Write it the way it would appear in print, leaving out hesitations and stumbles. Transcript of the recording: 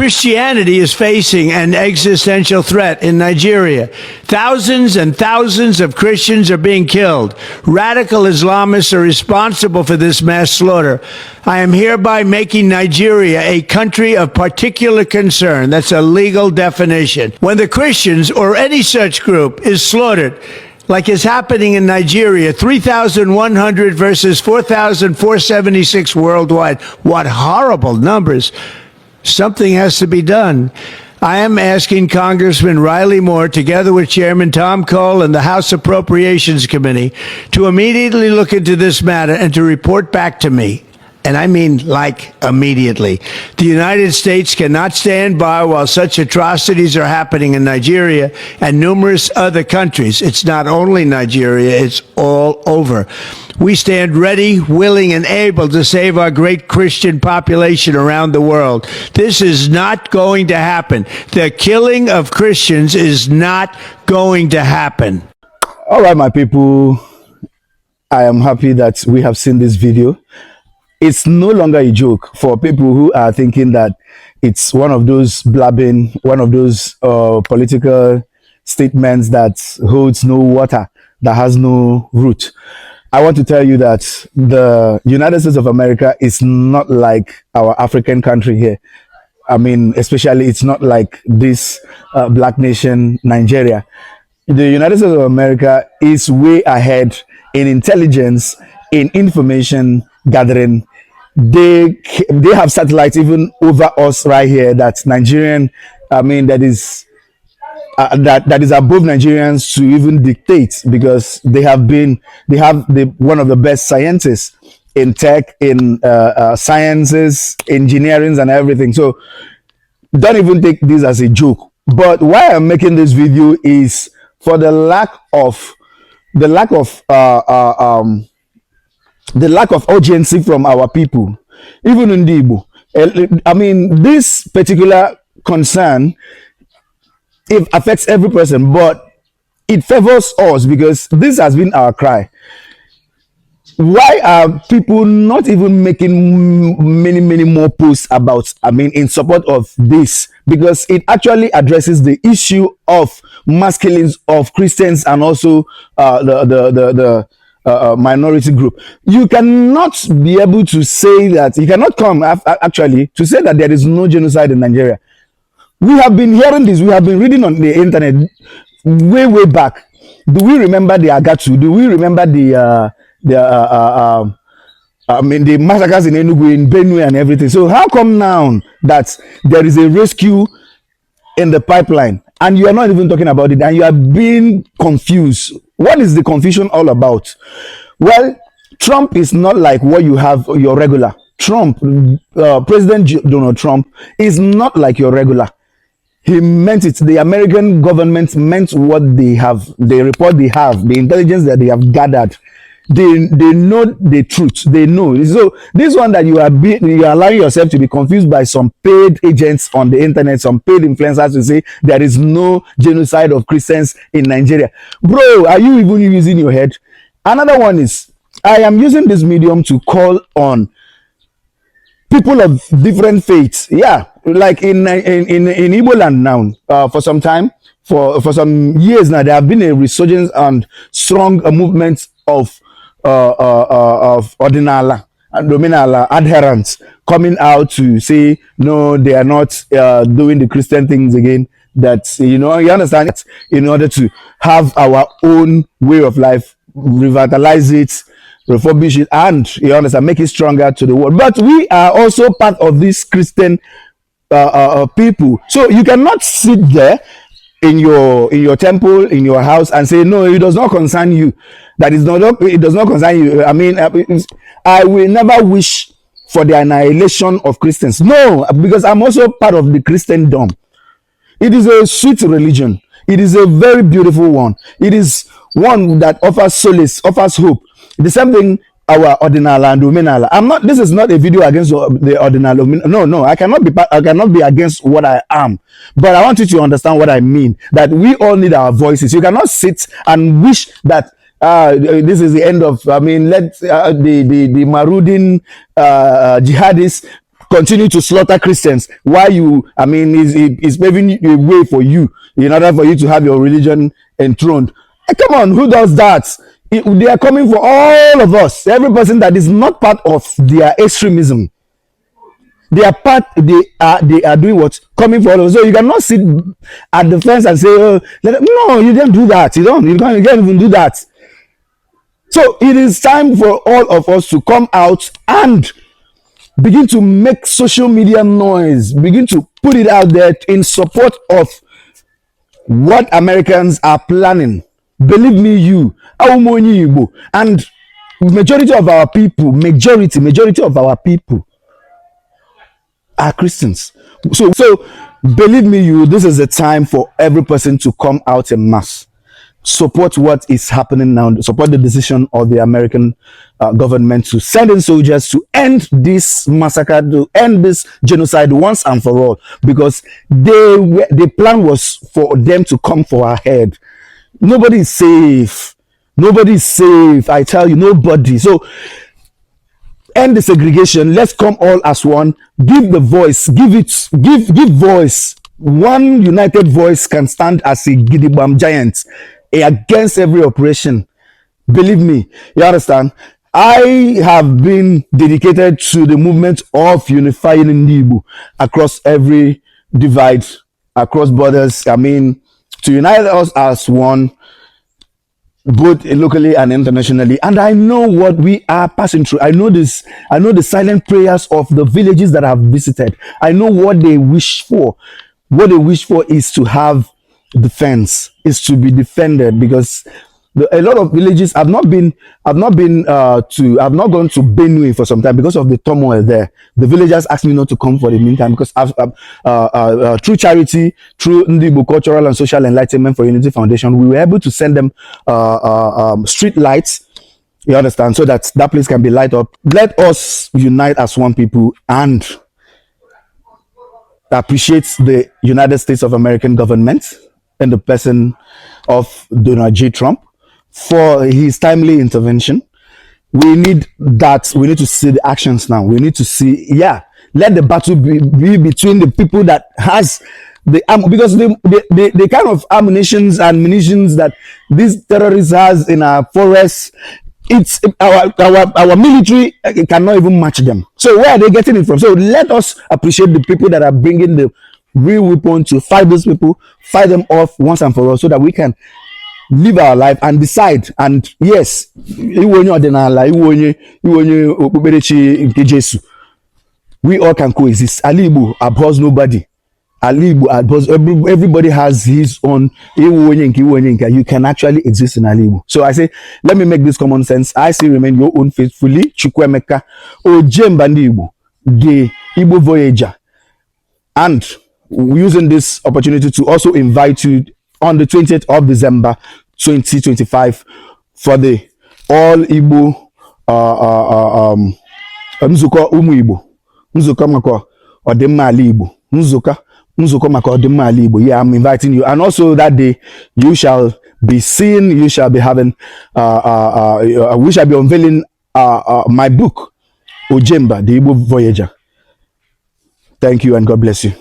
Christianity is facing an existential threat in Nigeria. Thousands and thousands of Christians are being killed. Radical Islamists are responsible for this mass slaughter. I am hereby making Nigeria a country of particular concern. That's a legal definition. When the Christians or any such group is slaughtered, like is happening in Nigeria, 3,100 versus 4,476 worldwide. What horrible numbers. Something has to be done. I am asking Congressman Riley Moore, together with Chairman Tom Cole and the House Appropriations Committee, to immediately look into this matter and to report back to me. And I mean, like, immediately. The United States cannot stand by while such atrocities are happening in Nigeria and numerous other countries. It's not only Nigeria, it's all over. We stand ready, willing, and able to save our great Christian population around the world. This is not going to happen. The killing of Christians is not going to happen. All right, my people, I am happy that we have seen this video. It's no longer a joke for people who are thinking that it's one of those blabbing, one of those political statements that holds no water, that has no root. I want to tell you that the United States of America is not like our African country here. I mean, especially it's not like this black nation, Nigeria. The United States of America is way ahead in intelligence, in information gathering. They have satellites even over us right here. That's Nigerian. I mean, that is above Nigerians to even dictate, because they have one of the best scientists in tech, in sciences, engineering, and everything. So don't even take this as a joke. But why I'm making this video is for the lack of urgency from our people, even in IGBO. I mean, this particular concern, it affects every person, but it favors us because this has been our cry. Why are people not even making many more posts about, I mean, in support of this? Because it actually addresses the issue of mass killings of Christians and also the minority group. You cannot be able to say that, you cannot come actually to say that there is no genocide in Nigeria. We have been hearing this, we have been reading on the internet way back. Do we remember the Agatu? Do we remember the massacres in Enugu, in Benue and everything? So how come now that there is a rescue in the pipeline and you are not even talking about it and you are being confused? What is the confusion all about? Well, Trump is not like what you have your regular. Trump, President Donald Trump is not like your regular. He meant it. The American government meant what they have, the report they have, the intelligence that they have gathered. They know the truth. They know. So this one that you are allowing yourself to be confused by some paid agents on the internet, some paid influencers to say there is no genocide of Christians in Nigeria. Bro, are you even using your head? Another one is, I am using this medium to call on people of different faiths. Yeah, like in Igbo land now, for some time, for some years now, there have been a resurgence and strong movement of ordinala and dominala adherents coming out to say no, they are not doing the Christian things again. That, you know, you understand it, in order to have our own way of life, revitalize it, refurbish it, and, you understand, make it stronger to the world. But we are also part of this Christian people. So you cannot sit there in your temple, in your house, and say no, it does not concern you. That is not, it does not concern you. I mean, I will never wish for the annihilation of Christians. No, because I'm also part of the Christendom. It is a sweet religion. It is a very beautiful one. It is one that offers solace, offers hope. The same thing our ordinala and dominala. I'm not. This is not a video against the ordinala. No. I cannot be against what I am. But I want you to understand what I mean. That we all need our voices. You cannot sit and wish that this is the end of. I mean, let the marauding jihadists continue to slaughter Christians, why you, I mean, is paving a way for you in order for you to have your religion enthroned. Come on, who does that? They are coming for all of us, every person that is not part of their extremism. They are part. They are doing what, coming for all of us. So you cannot sit at the fence and say, "Oh, no, you don't do that. You can't even do that." So it is time for all of us to come out and begin to make social media noise, begin to put it out there in support of what Americans are planning. Believe me, you, and majority of our people, majority of our people are Christians. So believe me, you, this is the time for every person to come out en masse, support what is happening now, support the decision of the American government to send in soldiers to end this massacre, to end this genocide once and for all, because the plan was for them to come for our head. Nobody is safe. Nobody is safe. I tell you, nobody. So end the segregation. Let's come all as one. Give the voice. Give voice. One united voice can stand as a Gidibam giant against every oppression. Believe me, you understand? I have been dedicated to the movement of unifying Ndibu across every divide, across borders. I mean, to unite us as one, both locally and internationally. And I know what we are passing through. I know this. I know the silent prayers of the villages that I've visited. I know what they wish for. What they wish for is to have defense, is to be defended, because a lot of villages I've not gone to Benue for some time because of the turmoil there. The villagers asked me not to come for the meantime because through charity, through Ndibo Cultural and Social Enlightenment for Unity Foundation, we were able to send them street lights. You understand? So that place can be light up. Let us unite as one people and appreciate the United States of American government and the person of Donald J. Trump for his timely intervention. We need that. We need to see the actions now. We need to see, let the battle be between the people that has the because the kind of ammunitions and munitions that these terrorists has in our forests, it's our military cannot even match them. So where are they getting it from? So let us appreciate the people that are bringing the real weapon to fight those people, fight them off once and for all, so that we can live our life and decide. And yes, we all can coexist. Alibu abhors nobody. Alibu abhors everybody has his own. You can actually exist in Alibu. So I say, let me make this common sense. I still remain your own faithfully, Chukwemeka Ojembandibu, the Igbo Voyager, and using this opportunity to also invite you on the 20th of December 2025 for the all Igbo Nzuko Umu Igbo, Nzuko Mako Odemma Ali Igbo, Nzuko Mako Odemma Ali Igbo. Yeah, I'm inviting you. And also that day you shall be seen, you shall be having we shall be unveiling my book Ojemba, the Igbo Voyager. Thank you and God bless you.